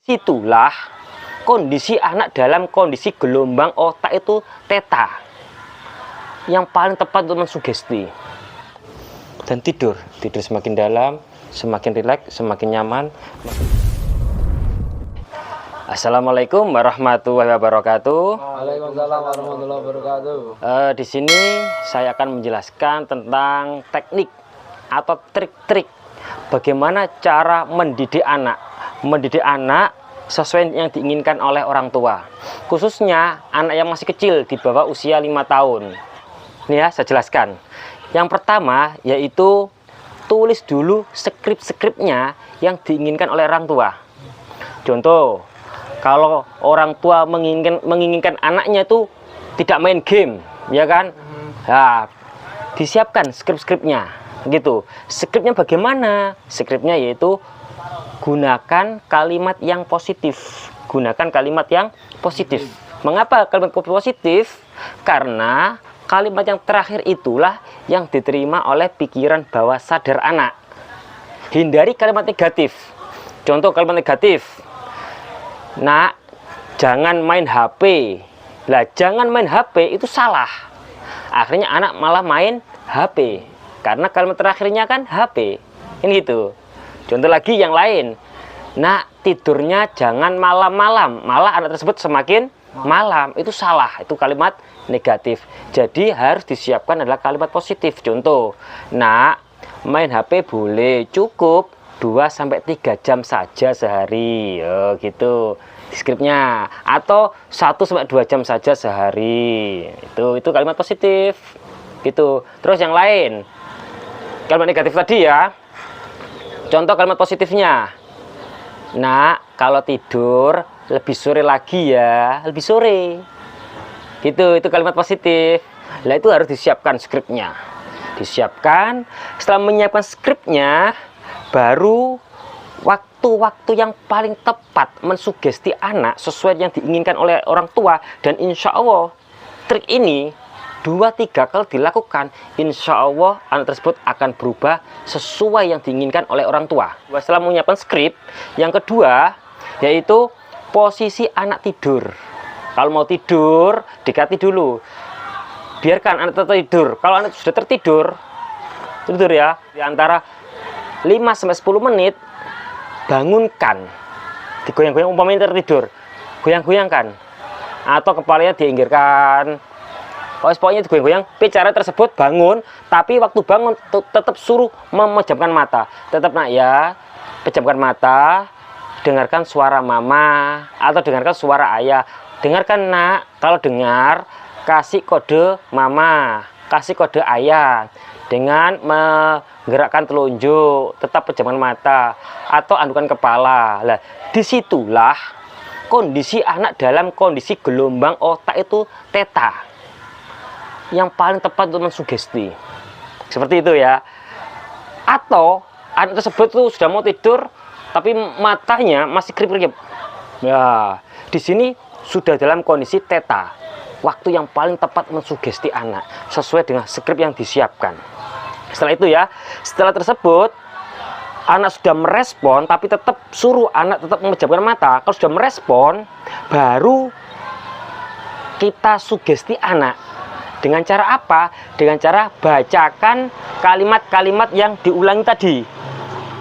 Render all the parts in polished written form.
Itulah kondisi anak dalam kondisi gelombang otak itu theta yang paling tepat untuk mensugesti. Dan tidur semakin dalam, semakin rileks, semakin nyaman. Assalamualaikum warahmatullahi wabarakatuh. Waalaikumsalam warahmatullahi wabarakatuh. Di sini saya akan menjelaskan tentang teknik atau trik-trik bagaimana cara mendidik anak sesuai yang diinginkan oleh orang tua, khususnya anak yang masih kecil di bawah usia 5 tahun. Ini ya, saya jelaskan. Yang pertama yaitu tulis dulu skrip-skripnya yang diinginkan oleh orang tua. Contoh, kalau orang tua menginginkan anaknya itu tidak main game, ya kan? Nah, disiapkan skrip-skripnya, gitu. Skripnya bagaimana? Skripnya yaitu gunakan kalimat yang positif. Gunakan kalimat yang positif. Mengapa kalimat positif? Karena kalimat yang terakhir itulah yang diterima oleh pikiran bawah sadar anak. Hindari kalimat negatif. Contoh kalimat negatif. Nak, jangan main HP. Lah, jangan main HP itu salah. Akhirnya anak malah main HP. Karena kalimat terakhirnya kan HP. Ini gitu. Contoh lagi yang lain. Nak, tidurnya jangan malam-malam. Malah anak tersebut semakin malam. Itu salah. Itu kalimat negatif. Jadi harus disiapkan adalah kalimat positif. Contoh, nak, main HP boleh, cukup 2-3 jam saja sehari. Gitu skripnya. Atau 1-2 jam saja sehari. Itu kalimat positif. Gitu. Terus yang lain. Kalimat negatif tadi ya. Contoh kalimat positifnya. Nak, kalau tidur lebih sore lagi ya. Lebih sore. Gitu, itu kalimat positif. Nah, itu harus disiapkan skripnya. Disiapkan. Setelah menyiapkan skripnya, baru waktu-waktu yang paling tepat mensugesti anak sesuai yang diinginkan oleh orang tua. Dan insya Allah trik ini 2-3 kali dilakukan, insya Allah anak tersebut akan berubah sesuai yang diinginkan oleh orang tua. Setelah menyiapkan skrip, yang kedua yaitu posisi anak tidur. Kalau mau tidur, dekati dulu. Biarkan anak tertidur. Kalau anak sudah tertidur ya, di antara 5-10 menit, bangunkan. Digoyang-goyang, umpamanya tertidur, goyang-goyangkan. Atau kepalanya diinggirkan. Pokoknya digoyang-goyang. Bicara tersebut bangun, tapi waktu bangun tetap suruh memejamkan mata. Tetap nak ya, pejamkan mata, dengarkan suara mama atau dengarkan suara ayah. Dengarkan nak, kalau dengar kasih kode mama, kasih kode ayah dengan menggerakkan telunjuk, tetap pejamkan mata atau andukan kepala. Lah, disitulah kondisi anak dalam kondisi gelombang otak itu theta yang paling tepat untuk mensugesti. Seperti itu ya. Atau anak tersebut tuh sudah mau tidur tapi matanya masih kerip-kerip. Ya, di sini sudah dalam kondisi theta. Waktu yang paling tepat mensugesti anak sesuai dengan skrip yang disiapkan. Setelah itu ya, setelah tersebut anak sudah merespon tapi tetap suruh anak tetap memejamkan mata. Kalau sudah merespon, baru kita sugesti anak. Dengan cara apa? Dengan cara bacakan kalimat-kalimat yang diulangi tadi.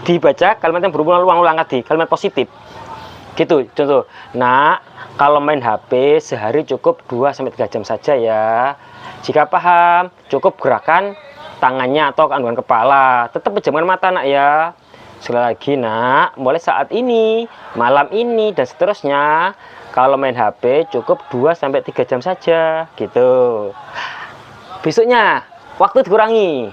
Dibaca kalimat yang berulang-ulang tadi, kalimat positif. Gitu, contoh. Nak, kalau main HP sehari cukup 2-3 jam saja ya. Jika paham, cukup gerakan tangannya atau andukan kepala. Tetap pejamkan mata nak ya. Sekali lagi nak, mulai saat ini, malam ini, dan seterusnya. Kalau main HP cukup 2-3 jam saja, gitu. Besoknya waktu dikurangi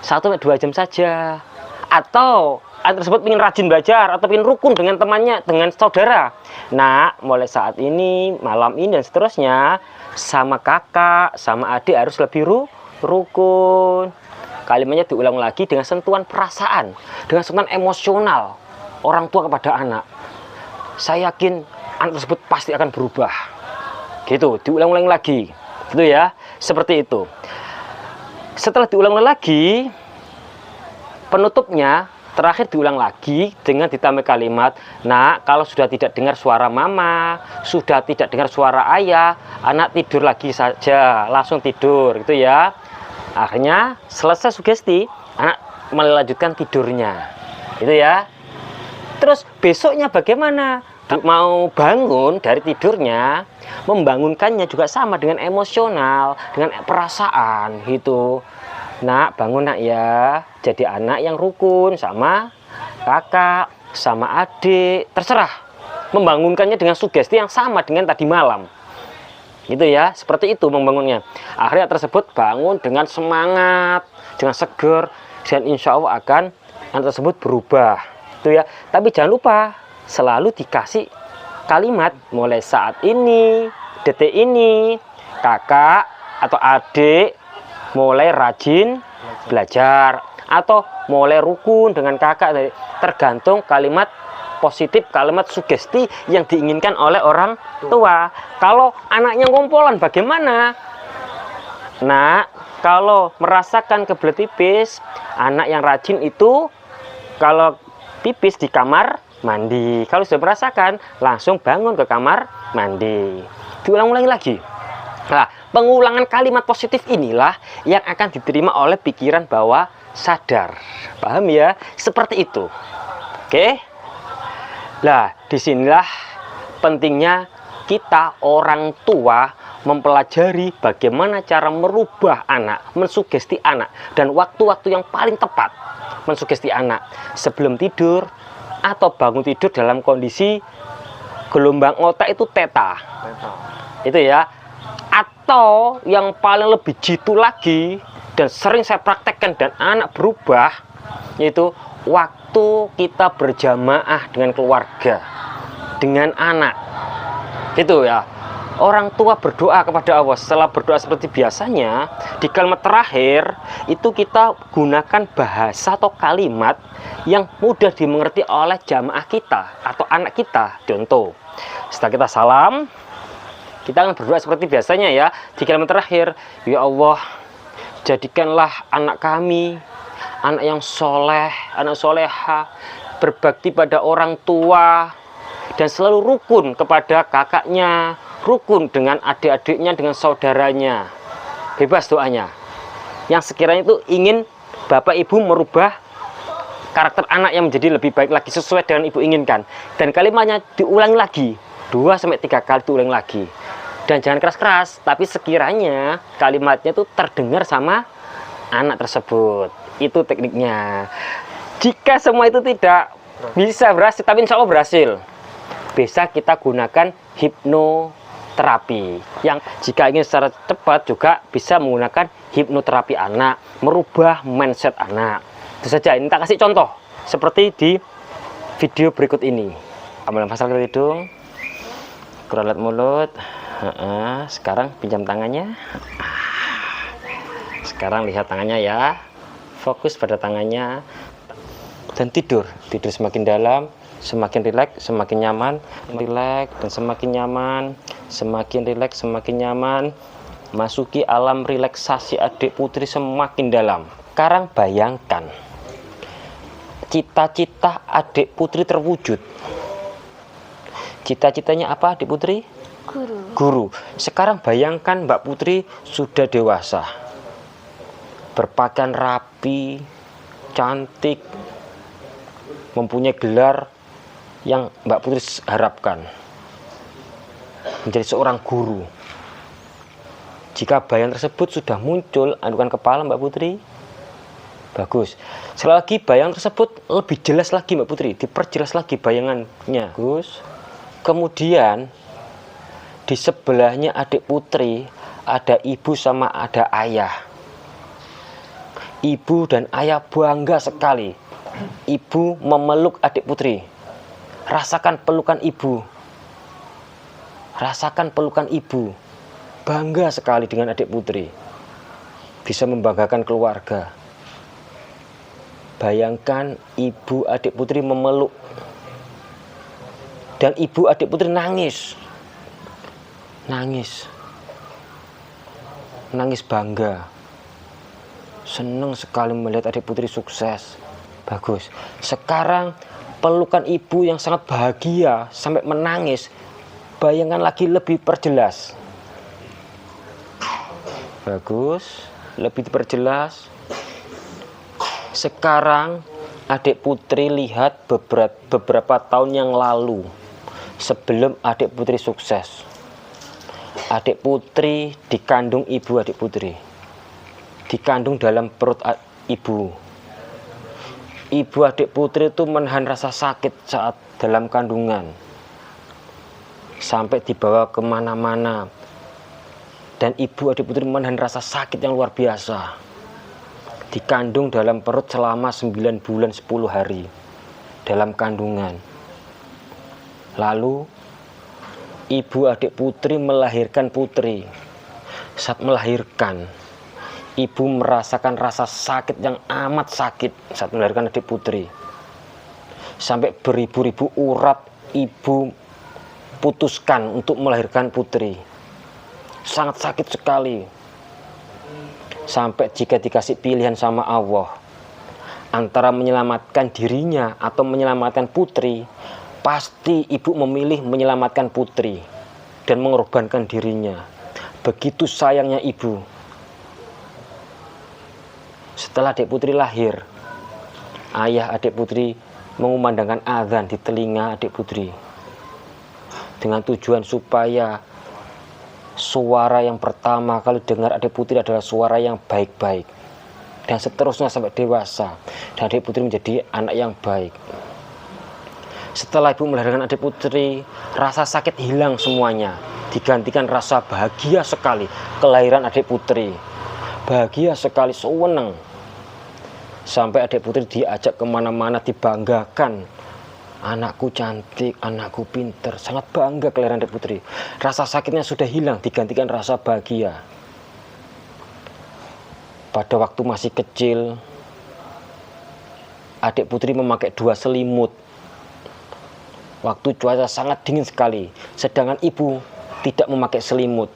1-2 jam saja. Atau anak tersebut ingin rajin belajar atau ingin rukun dengan temannya, dengan saudara. Nah, mulai saat ini, malam ini dan seterusnya, sama kakak, sama adik harus lebih rukun. Kalimatnya diulang lagi dengan sentuhan perasaan, dengan sentuhan emosional orang tua kepada anak. Saya yakin anak tersebut pasti akan berubah. Gitu, diulang-ulang lagi. Gitu ya, seperti itu. Setelah diulang-ulang lagi, penutupnya Terakhir diulang lagi dengan ditambah kalimat, "Nak, kalau sudah tidak dengar suara mama, sudah tidak dengar suara ayah, anak tidur lagi saja, langsung tidur," gitu ya. Akhirnya selesai sugesti, anak melanjutkan tidurnya, gitu ya. Terus besoknya bagaimana? Mau bangun dari tidurnya, membangunkannya juga sama dengan emosional, dengan perasaan gitu. "Nak, bangun nak ya, jadi anak yang rukun sama kakak, sama adik," terserah. Membangunkannya dengan sugesti yang sama dengan tadi malam. Gitu ya, seperti itu membangunnya. Akhirnya tersebut bangun dengan semangat, dengan seger, dan insya Allah akan anak tersebut berubah. Itu ya. Tapi jangan lupa selalu dikasih kalimat mulai saat ini, detik ini, kakak atau adik mulai rajin belajar atau mulai rukun dengan kakak, tergantung kalimat positif, kalimat sugesti yang diinginkan oleh orang tua. Kalau anaknya ngompolan bagaimana? Nak, kalau merasakan kebelet pipis, anak yang rajin itu kalau pipis di kamar mandi. Kalau sudah merasakan, langsung bangun ke kamar mandi. Diulang-ulangi lagi. Nah, pengulangan kalimat positif inilah yang akan diterima oleh pikiran bawah sadar. Paham ya? Seperti itu. Oke? Nah, disinilah pentingnya kita orang tua mempelajari bagaimana cara merubah anak, mensugesti anak, dan waktu-waktu yang paling tepat mensugesti anak sebelum tidur atau bangun tidur dalam kondisi gelombang otak itu theta. Itu ya. Atau yang paling lebih jitu lagi dan sering saya praktekkan dan anak berubah, yaitu waktu kita berjamaah dengan keluarga, dengan anak. Itu ya. Orang tua berdoa kepada Allah. Setelah berdoa seperti biasanya, di kalimat terakhir itu kita gunakan bahasa atau kalimat yang mudah dimengerti oleh jamaah kita atau anak kita. Contoh, setelah kita salam, kita akan berdoa seperti biasanya ya. Di kalimat terakhir, "Ya Allah, jadikanlah anak kami anak yang soleh, anak soleha, berbakti pada orang tua, dan selalu rukun kepada kakaknya, rukun dengan adik-adiknya, dengan saudaranya." Bebas doanya. Yang sekiranya itu ingin Bapak Ibu merubah karakter anak yang menjadi lebih baik lagi sesuai dengan Ibu inginkan. Dan kalimatnya diulang lagi 2-3 kali, diulang lagi. Dan jangan keras-keras, tapi sekiranya kalimatnya itu terdengar sama anak tersebut. Itu tekniknya. Jika semua itu tidak bisa berhasil, tapi insya Allah berhasil, bisa kita gunakan hipnoterapi. Yang jika ingin secara cepat juga bisa menggunakan hipnoterapi anak, merubah mindset anak. Itu saja. Ini tak kasih contoh seperti di video berikut ini. Ambil nafas ke hidung, kerolat mulut. Sekarang pinjam tangannya. Sekarang lihat tangannya ya. Fokus pada tangannya dan tidur semakin dalam, semakin rileks, semakin nyaman, rileks dan semakin nyaman, semakin rileks, semakin nyaman. Masuki alam relaksasi adik putri semakin dalam. Sekarang bayangkan cita-cita adik putri terwujud. Cita-citanya apa adik putri? Guru. Sekarang bayangkan Mbak Putri sudah dewasa, berpakaian rapi, cantik, mempunyai gelar yang Mbak Putri harapkan, menjadi seorang guru. Jika bayangan tersebut sudah muncul, anukan kepala Mbak Putri. Bagus. Sekali lagi bayangan tersebut lebih jelas lagi Mbak Putri, diperjelas lagi bayangannya. Bagus. Kemudian di sebelahnya adik putri ada ibu sama ada ayah. Ibu dan ayah bangga sekali. Ibu memeluk adik putri. Rasakan pelukan ibu. Rasakan pelukan ibu. Bangga sekali dengan adik putri. Bisa membanggakan keluarga. Bayangkan ibu adik putri memeluk. Dan ibu adik putri nangis. Nangis bangga, senang sekali melihat adik putri sukses. Bagus. Sekarang pelukan ibu yang sangat bahagia sampai menangis. Bayangkan lagi lebih perjelas. Bagus. Lebih diperjelas. Sekarang adik putri lihat beberapa tahun yang lalu, sebelum adik putri sukses. Adik putri dikandung ibu adik putri. Dikandung dalam perut ibu. Ibu adik putri itu menahan rasa sakit saat dalam kandungan. Sampai dibawa kemana-mana. Dan ibu adik putri menahan rasa sakit yang luar biasa. Dikandung dalam perut selama 9 bulan 10 hari dalam kandungan. Lalu ibu adik putri melahirkan putri. Saat melahirkan, ibu merasakan rasa sakit yang amat sakit saat melahirkan adik putri. Sampai beribu-ribu urat ibu putuskan untuk melahirkan putri. Sangat sakit sekali. Sampai jika dikasih pilihan sama Allah antara menyelamatkan dirinya atau menyelamatkan putri, pasti ibu memilih menyelamatkan putri dan mengorbankan dirinya. Begitu sayangnya ibu. Setelah adik putri lahir, ayah adik putri mengumandangkan azan di telinga adik putri dengan tujuan supaya suara yang pertama kali dengar adik putri adalah suara yang baik-baik, dan seterusnya sampai dewasa, dan adik putri menjadi anak yang baik. Setelah ibu melahirkan adik putri, rasa sakit hilang semuanya, digantikan rasa bahagia sekali kelahiran adik putri. Bahagia sekali, senang. Sampai adik putri diajak kemana-mana, dibanggakan. Anakku cantik, anakku pinter, sangat bangga kelahiran adik putri. Rasa sakitnya sudah hilang, digantikan rasa bahagia. Pada waktu masih kecil, adik putri memakai 2 selimut. Waktu cuaca sangat dingin sekali, sedangkan ibu tidak memakai selimut.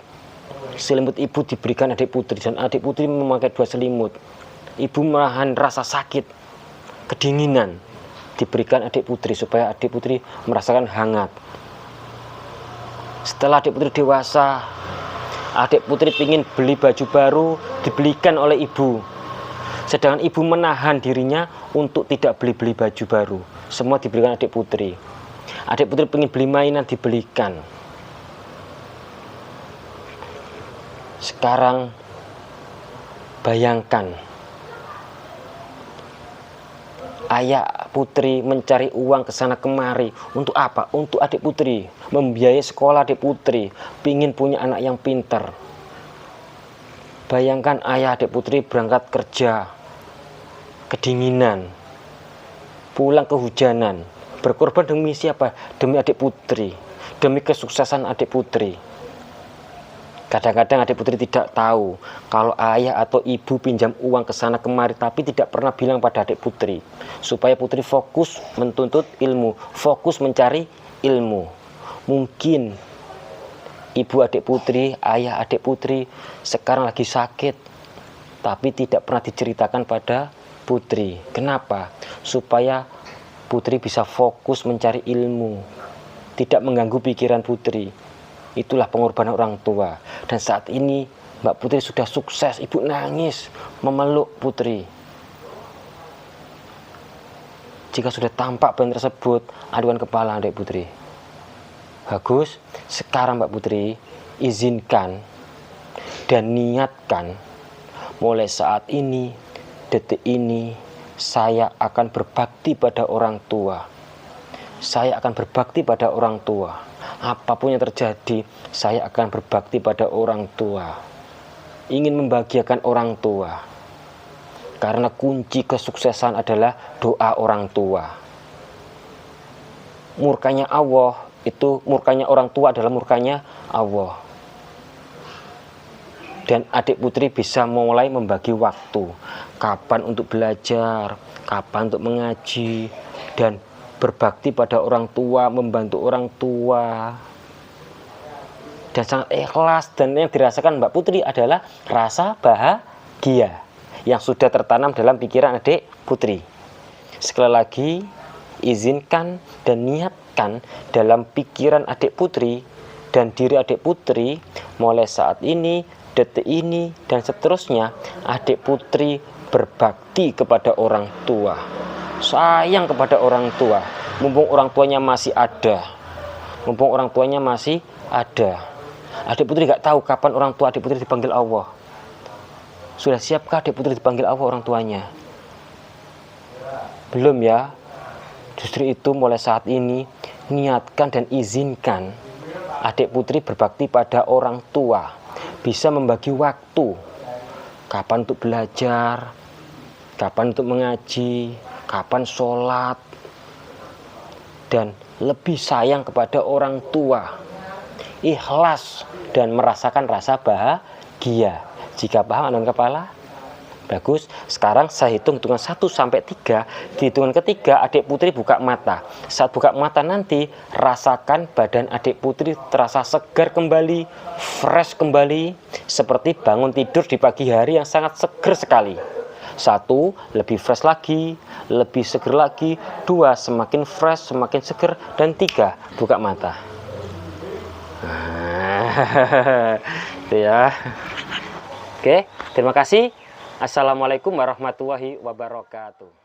Selimut ibu diberikan adik putri, dan adik putri memakai 2 selimut. Ibu menahan rasa sakit, kedinginan, diberikan adik putri supaya adik putri merasakan hangat. Setelah adik putri dewasa, adik putri ingin beli baju baru, dibelikan oleh ibu. Sedangkan ibu menahan dirinya untuk tidak beli baju baru. Semua diberikan adik putri. Adik putri ingin beli mainan, dibelikan. Sekarang bayangkan, ayah putri mencari uang ke sana kemari. Untuk apa? Untuk adik putri, membiayai sekolah adik putri, pingin punya anak yang pintar. Bayangkan ayah adik putri berangkat kerja, kedinginan, pulang kehujanan, berkorban demi siapa? Demi adik putri, demi kesuksesan adik putri. Kadang-kadang adik putri tidak tahu kalau ayah atau ibu pinjam uang ke sana kemari, tapi tidak pernah bilang pada adik putri, supaya putri fokus menuntut ilmu, fokus mencari ilmu. Mungkin ibu adik putri, ayah adik putri sekarang lagi sakit, tapi tidak pernah diceritakan pada putri. Kenapa? Supaya putri bisa fokus mencari ilmu, tidak mengganggu pikiran putri. Itulah pengorbanan orang tua. Dan saat ini Mbak Putri sudah sukses. Ibu nangis memeluk putri. Jika sudah tampak bahan tersebut, aduan kepala adik putri. Bagus. Sekarang Mbak Putri izinkan dan niatkan, mulai saat ini, detik ini, saya akan berbakti pada orang tua. Saya akan berbakti pada orang tua. Apapun yang terjadi, saya akan berbakti pada orang tua. Ingin membahagiakan orang tua. Karena kunci kesuksesan adalah doa orang tua. Murkanya Allah itu, murkanya orang tua adalah murkanya Allah. Dan adik putri bisa mulai membagi waktu. Kapan untuk belajar, kapan untuk mengaji, dan berbakti pada orang tua, membantu orang tua, dan sangat ikhlas. Dan yang dirasakan Mbak Putri adalah rasa bahagia yang sudah tertanam dalam pikiran adik putri. Sekali lagi, izinkan dan niatkan dalam pikiran adik putri dan diri adik putri, mulai saat ini, detik ini, dan seterusnya, adik putri berbakti kepada orang tua, sayang kepada orang tua, mumpung orang tuanya masih ada. Adik putri gak tahu kapan orang tua adik putri dipanggil Allah. Sudah siapkah adik putri dipanggil Allah orang tuanya? Belum ya? Justru itu mulai saat ini, niatkan dan izinkan adik putri berbakti pada orang tua. Bisa membagi waktu. Kapan untuk belajar, kapan untuk mengaji, kapan sholat, dan lebih sayang kepada orang tua. Ikhlas dan merasakan rasa bahagia. Jika paham anak kepala? Bagus. Sekarang saya hitungan 1 sampai 3. Di hitungan ketiga adik putri buka mata. Saat buka mata nanti, rasakan badan adik putri terasa segar kembali, fresh kembali, seperti bangun tidur di pagi hari yang sangat segar sekali. 1, lebih fresh lagi, lebih segar lagi. 2, semakin fresh, semakin segar. Dan 3, buka mata. Itu ya. Oke, terima kasih. Assalamualaikum warahmatullahi wabarakatuh.